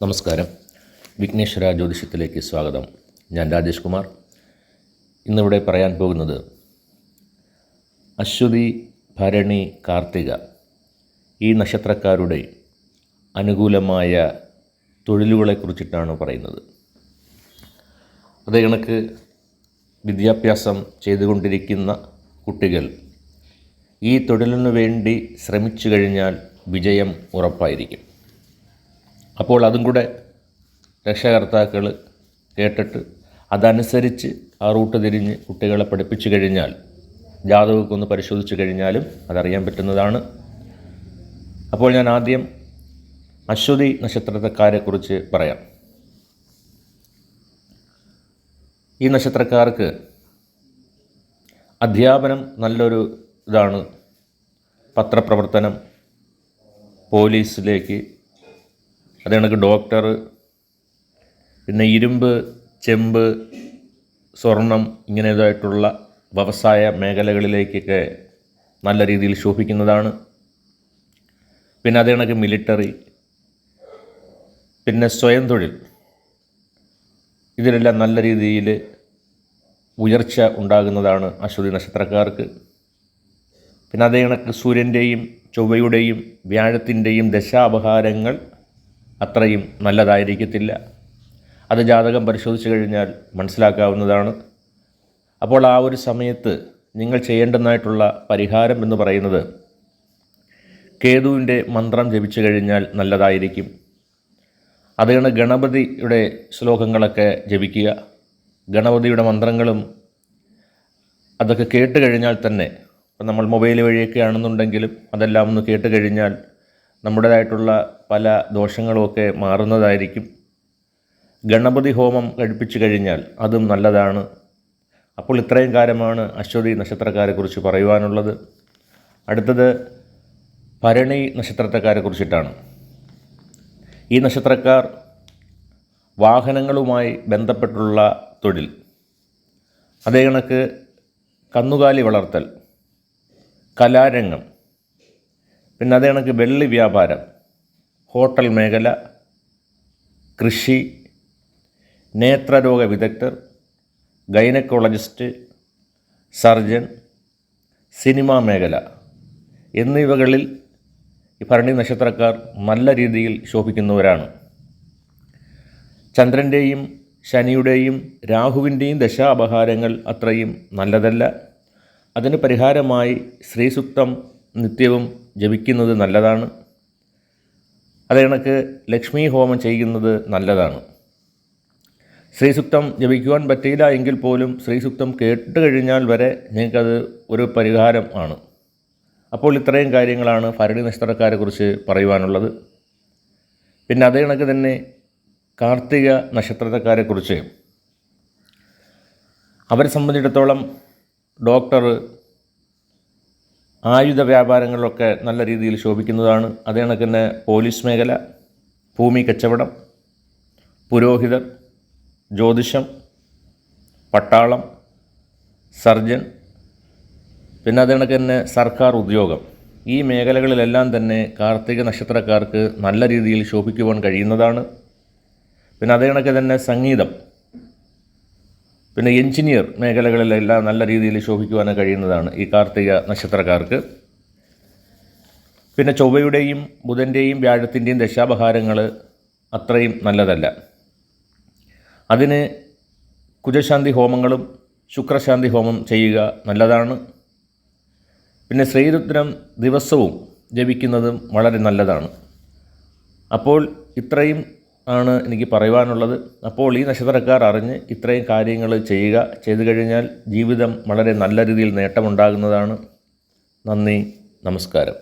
നമസ്കാരം. വിഘ്നേശ്വര ജ്യോതിഷത്തിലേക്ക് സ്വാഗതം. ഞാൻ രാജേഷ് കുമാർ. ഇന്നിവിടെ പറയാൻ പോകുന്നത് അശ്വതി, ഭരണി, കാർത്തിക ഈ നക്ഷത്രക്കാരുടെ അനുകൂലമായ തൊഴിലുകളെക്കുറിച്ചിട്ടാണ് പറയുന്നത്. അതേ കണക്ക് വിദ്യാഭ്യാസം ചെയ്തുകൊണ്ടിരിക്കുന്ന കുട്ടികൾ ഈ തൊഴിലിനു വേണ്ടി ശ്രമിച്ചു കഴിഞ്ഞാൽ വിജയം ഉറപ്പായിരിക്കും. അപ്പോൾ അതും കൂടെ രക്ഷകർത്താക്കൾ കേട്ടിട്ട് അതനുസരിച്ച് ആ റൂട്ട് തിരിഞ്ഞ് കുട്ടികളെ പഠിപ്പിച്ചു കഴിഞ്ഞാൽ, ജാതകമൊക്കെ ഒന്ന് പരിശോധിച്ച് കഴിഞ്ഞാലും അതറിയാൻ പറ്റുന്നതാണ്. അപ്പോൾ ഞാൻ ആദ്യം അശ്വതി നക്ഷത്രക്കാരെക്കുറിച്ച് പറയാം. ഈ നക്ഷത്രക്കാർക്ക് അധ്യാപനം നല്ലൊരു ഇതാണ്. പത്രപ്രവർത്തനം, പോലീസിലേക്ക്, അത് കണക്ക് ഡോക്ടർ, പിന്നെ ഇരുമ്പ്, ചെമ്പ്, സ്വർണം ഇങ്ങനെതായിട്ടുള്ള വ്യവസായ മേഖലകളിലേക്കൊക്കെ നല്ല രീതിയിൽ ശോഭിക്കുന്നതാണ്. പിന്നെ അത് കണക്ക് മിലിറ്ററി, പിന്നെ സ്വയം തൊഴിൽ, ഇതിലെല്ലാം നല്ല രീതിയിൽ ഉയർച്ച ഉണ്ടാകുന്നതാണ് അശ്വതി നക്ഷത്രക്കാർക്ക്. പിന്നെ അതേ കണക്ക് സൂര്യൻ്റെയും ചൊവ്വയുടെയും വ്യാഴത്തിൻ്റെയും ദശാപഹാരങ്ങൾ അത്രയും നല്ലതായിരിക്കത്തില്ല. അത് ജാതകം പരിശോധിച്ച് കഴിഞ്ഞാൽ മനസ്സിലാക്കാവുന്നതാണ്. അപ്പോൾ ആ ഒരു സമയത്ത് നിങ്ങൾ ചെയ്യേണ്ടതായിട്ടുള്ള പരിഹാരം എന്ന് പറയുന്നത് കേതുവിൻ്റെ മന്ത്രം ജപിച്ചു കഴിഞ്ഞാൽ നല്ലതായിരിക്കും. അതുകൊണ്ട് ഗണപതിയുടെ ശ്ലോകങ്ങളൊക്കെ ജപിക്കുക. ഗണപതിയുടെ മന്ത്രങ്ങളും അതൊക്കെ കേട്ട് കഴിഞ്ഞാൽ തന്നെ, ഇപ്പം നമ്മൾ മൊബൈൽ വഴിയൊക്കെ ആണെന്നുണ്ടെങ്കിലും അതെല്ലാം ഒന്ന് കേട്ട് കഴിഞ്ഞാൽ നമ്മുടേതായിട്ടുള്ള പല ദോഷങ്ങളുമൊക്കെ മാറുന്നതായിരിക്കും. ഗണപതി ഹോമം കഴിപ്പിച്ചു കഴിഞ്ഞാൽ അതും നല്ലതാണ്. അപ്പോൾ ഇത്രയും കാര്യമാണ് അശ്വതി നക്ഷത്രക്കാരെക്കുറിച്ച് പറയുവാനുള്ളത്. അടുത്തത് ഭരണി നക്ഷത്രക്കാരെക്കുറിച്ചിട്ടാണ്. ഈ നക്ഷത്രക്കാർ വാഹനങ്ങളുമായി ബന്ധപ്പെട്ടുള്ള തൊഴിൽ, അതേ കണക്ക് കന്നുകാലി വളർത്തൽ, കലാരംഗം, പിന്നെ അതേ കണക്ക് വെള്ളി വ്യാപാരം, ഹോട്ടൽ മേഖല, കൃഷി, നേത്രരോഗ വിദഗ്ധർ, ഗൈനക്കോളജിസ്റ്റ്, സർജൻ, സിനിമാ മേഖല എന്നിവകളിൽ ഈ ഭരണി നക്ഷത്രക്കാർ നല്ല രീതിയിൽ ശോഭിക്കുന്നവരാണ്. ചന്ദ്രൻ്റെയും ശനിയുടെയും രാഹുവിൻ്റെയും ദശാപഹാരങ്ങൾ അത്രയും നല്ലതല്ല. അതിന് പരിഹാരമായി ശ്രീസൂക്തം നിത്യവും ജപിക്കുന്നത് നല്ലതാണ്. അതേ കണക്ക് ലക്ഷ്മി ഹോമം ചെയ്യുന്നത് നല്ലതാണ്. ശ്രീസൂക്തം ജപിക്കുവാൻ പറ്റിയില്ല എങ്കിൽ പോലും ശ്രീസൂക്തം കേട്ട് കഴിഞ്ഞാൽ വരെ നിങ്ങൾക്കത് ഒരു പരിഹാരം ആണ്. അപ്പോൾ ഇത്രയും കാര്യങ്ങളാണ് ഭരണി നക്ഷത്രക്കാരെക്കുറിച്ച് പറയുവാനുള്ളത്. പിന്നെ അതേ കണക്ക് തന്നെ കാർത്തിക നക്ഷത്രക്കാരെക്കുറിച്ച്, അവരെ സംബന്ധിച്ചിടത്തോളം ഡോക്ടർ, ആയുധ വ്യാപാരങ്ങളിലൊക്കെ നല്ല രീതിയിൽ ശോഭിക്കുന്നതാണ്. അതേ കണക്ക് തന്നെ പോലീസ് മേഖല, ഭൂമി കച്ചവടം, പുരോഹിതർ, ജ്യോതിഷം, പട്ടാളം, സർജൻ, പിന്നെ അതേ കണക്ക് തന്നെ സർക്കാർ ഉദ്യോഗം, ഈ മേഖലകളിലെല്ലാം തന്നെ കാർത്തിക നക്ഷത്രക്കാർക്ക് നല്ല രീതിയിൽ ശോഭിക്കുവാൻ കഴിയുന്നതാണ്. പിന്നെ അതേ കണക്ക് തന്നെ സംഗീതം, പിന്നെ എഞ്ചിനീയർ മേഖലകളിലെല്ലാം നല്ല രീതിയിൽ ശോഭിക്കുവാൻ കഴിയുന്നതാണ് ഈ കാർത്തിക നക്ഷത്രക്കാർക്ക്. പിന്നെ ചൊവ്വയുടെയും ബുധൻ്റെയും വ്യാഴത്തിൻ്റെയും ദശാപഹാരങ്ങൾ അത്രയും നല്ലതല്ല. അതിന് കുജശാന്തി ഹോമങ്ങളും ശുക്രശാന്തി ഹോമം ചെയ്യുക നല്ലതാണ്. പിന്നെ ശ്രീരുദ്രം ദിവസവും ജപിക്കുന്നതും വളരെ നല്ലതാണ്. അപ്പോൾ ഇത്രയും ആണ് എനിക്ക് പറയുവാനുള്ളത്. അപ്പോൾ ഈ നക്ഷത്രക്കാർ അറിഞ്ഞ് ഇത്രയും കാര്യങ്ങൾ ചെയ്യുക. ചെയ്തു കഴിഞ്ഞാൽ ജീവിതം വളരെ നല്ല രീതിയിൽ നേട്ടമുണ്ടാകുന്നതാണ്. നന്ദി, നമസ്കാരം.